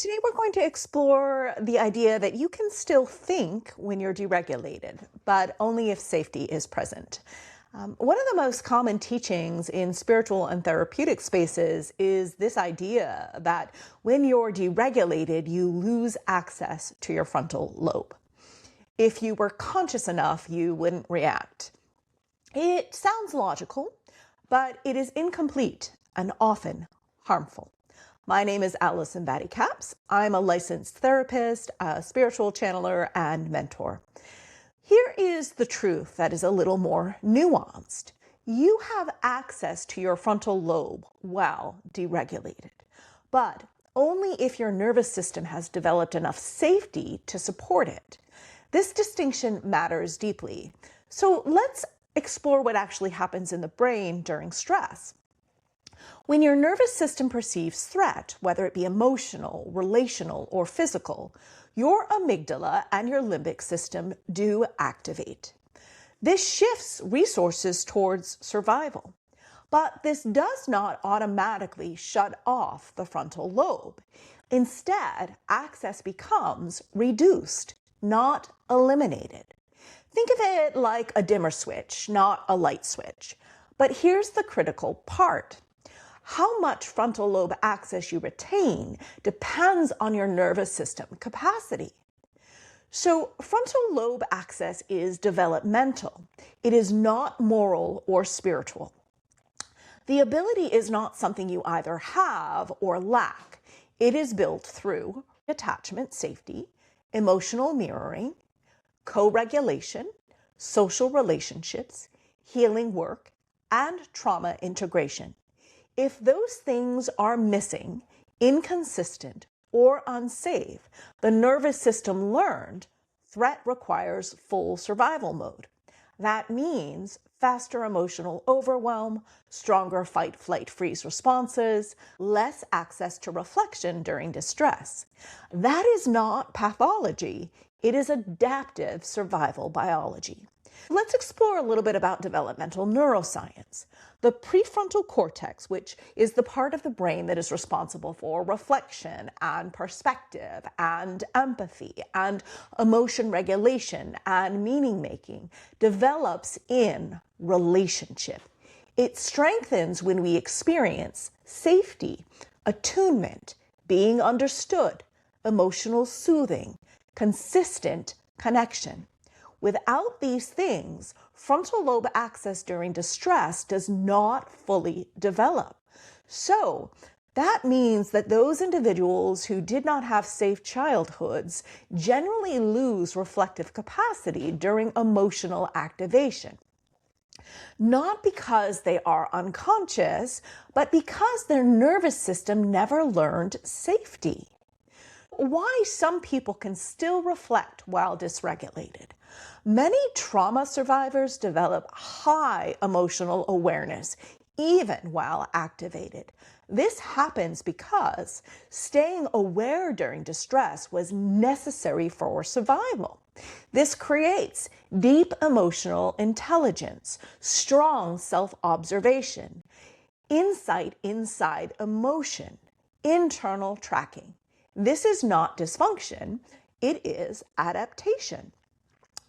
Today we're going to explore the idea that you can still think when you're deregulated, but only if safety is present. One of the most common teachings in spiritual and therapeutic spaces is this idea that when you're deregulated, you lose access to your frontal lobe. If you were conscious enough, you wouldn't react. It sounds logical, but it is incomplete and often harmful. My name is Allison Batty-Capps. I'm a licensed therapist, a spiritual channeler, and mentor. Here is the truth that is a little more nuanced. You have access to your frontal lobe while deregulated, but only if your nervous system has developed enough safety to support it. This distinction matters deeply. So let's explore what actually happens in the brain during stress. When your nervous system perceives threat, whether it be emotional, relational, or physical, your amygdala and your limbic system do activate. This shifts resources towards survival. But this does not automatically shut off the frontal lobe. Instead, access becomes reduced, not eliminated. Think of it like a dimmer switch, not a light switch. But here's the critical part. How much frontal lobe access you retain depends on your nervous system capacity. So frontal lobe access is developmental. It is not moral or spiritual. The ability is not something you either have or lack. It is built through attachment safety, emotional mirroring, co-regulation, social relationships, healing work, and trauma integration. If those things are missing, inconsistent, or unsafe, the nervous system learned threat requires full survival mode. That means faster emotional overwhelm, stronger fight, flight, freeze responses, less access to reflection during distress. That is not pathology. It is adaptive survival biology. Let's explore a little bit about developmental neuroscience. The prefrontal cortex, which is the part of the brain that is responsible for reflection and perspective and empathy and emotion regulation and meaning making, develops in relationship. It strengthens when we experience safety, attunement, being understood, emotional soothing, consistent connection. Without these things, frontal lobe access during distress does not fully develop. So that means that those individuals who did not have safe childhoods generally lose reflective capacity during emotional activation. Not because they are unconscious, but because their nervous system never learned safety. Why some people can still reflect while dysregulated. Many trauma survivors develop high emotional awareness, even while activated. This happens because staying aware during distress was necessary for survival. This creates deep emotional intelligence, strong self-observation, insight inside emotion, internal tracking. This is not dysfunction, it is adaptation.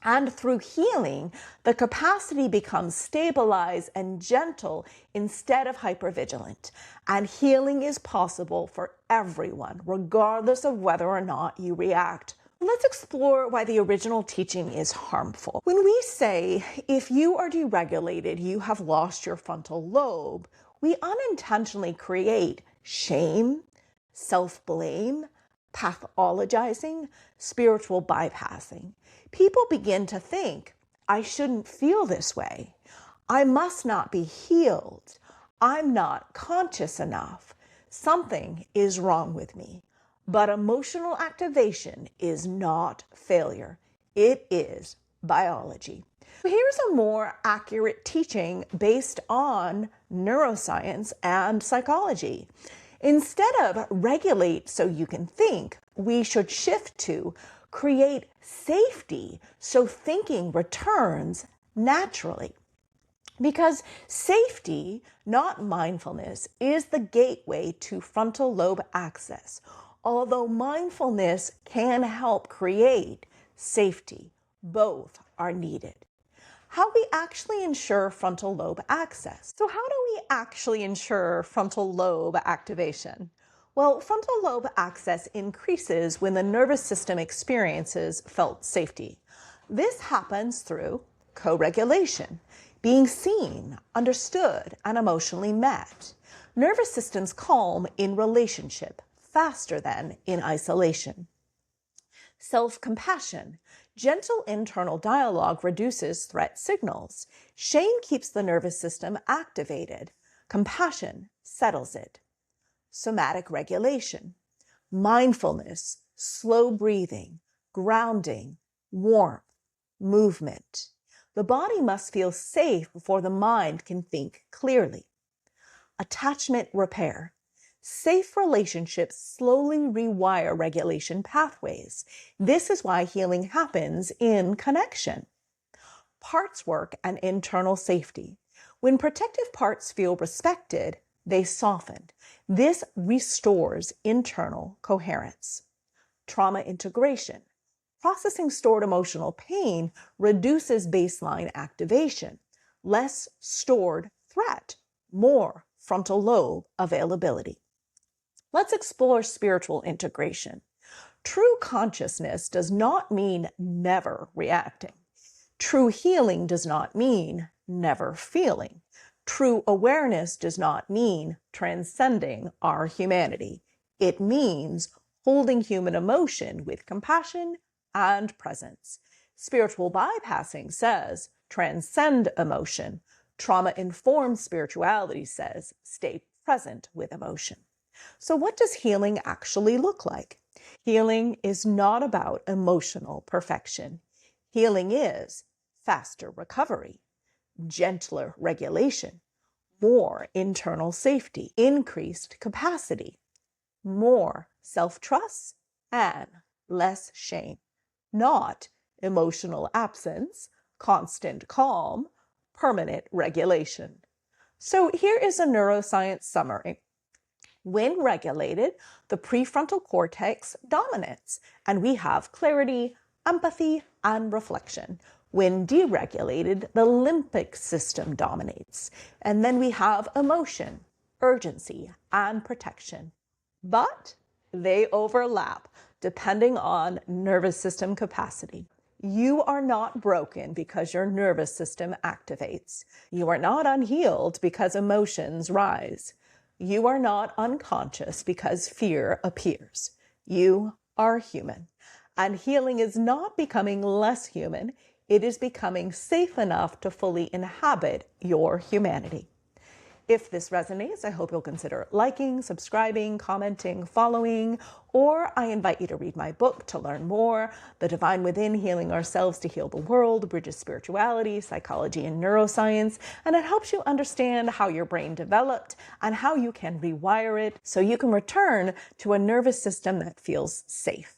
And through healing, the capacity becomes stabilized and gentle instead of hypervigilant. And healing is possible for everyone, regardless of whether or not you react. Let's explore why the original teaching is harmful. When we say, if you are deregulated, you have lost your frontal lobe, we unintentionally create shame, self-blame, pathologizing, spiritual bypassing. People begin to think, I shouldn't feel this way. I must not be healed. I'm not conscious enough. Something is wrong with me. But emotional activation is not failure. It is biology. Here's a more accurate teaching based on neuroscience and psychology. Instead of regulate so you can think, we should shift to create safety so thinking returns naturally. Because safety, not mindfulness, is the gateway to frontal lobe access. Although mindfulness can help create safety, both are needed. How we actually ensure frontal lobe access. So how do we actually ensure frontal lobe activation? Well, frontal lobe access increases when the nervous system experiences felt safety. This happens through co-regulation, being seen, understood, and emotionally met. Nervous systems calm in relationship faster than in isolation. Self-compassion. Gentle internal dialogue reduces threat signals. Shame keeps the nervous system activated. Compassion settles it. Somatic regulation. Mindfulness, slow breathing, grounding, warmth, movement. The body must feel safe before the mind can think clearly. Attachment repair. Safe relationships slowly rewire regulation pathways. This is why healing happens in connection. Parts work and internal safety. When protective parts feel respected, they soften. This restores internal coherence. Trauma integration. Processing stored emotional pain reduces baseline activation. Less stored threat, more frontal lobe availability. Let's explore spiritual integration. True consciousness does not mean never reacting. True healing does not mean never feeling. True awareness does not mean transcending our humanity. It means holding human emotion with compassion and presence. Spiritual bypassing says transcend emotion. Trauma-informed spirituality says stay present with emotion. So what does healing actually look like? Healing is not about emotional perfection. Healing is faster recovery, gentler regulation, more internal safety, increased capacity, more self-trust, and less shame. Not emotional absence, constant calm, permanent regulation. So here is a neuroscience summary. When regulated, the prefrontal cortex dominates, and we have clarity, empathy, and reflection. When deregulated, the limbic system dominates, and then we have emotion, urgency, and protection. But they overlap depending on nervous system capacity. You are not broken because your nervous system activates. You are not unhealed because emotions rise. You are not unconscious because fear appears. You are human. And healing is not becoming less human. It is becoming safe enough to fully inhabit your humanity. If this resonates, I hope you'll consider liking, subscribing, commenting, following, or I invite you to read my book to learn more, The Divine Within, Healing Ourselves to Heal the World, Bridges Spirituality, Psychology, and Neuroscience, and it helps you understand how your brain developed and how you can rewire it so you can return to a nervous system that feels safe.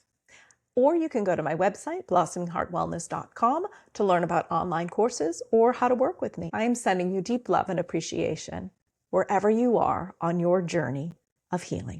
Or you can go to my website, blossomingheartwellness.com, to learn about online courses or how to work with me. I am sending you deep love and appreciation wherever you are on your journey of healing.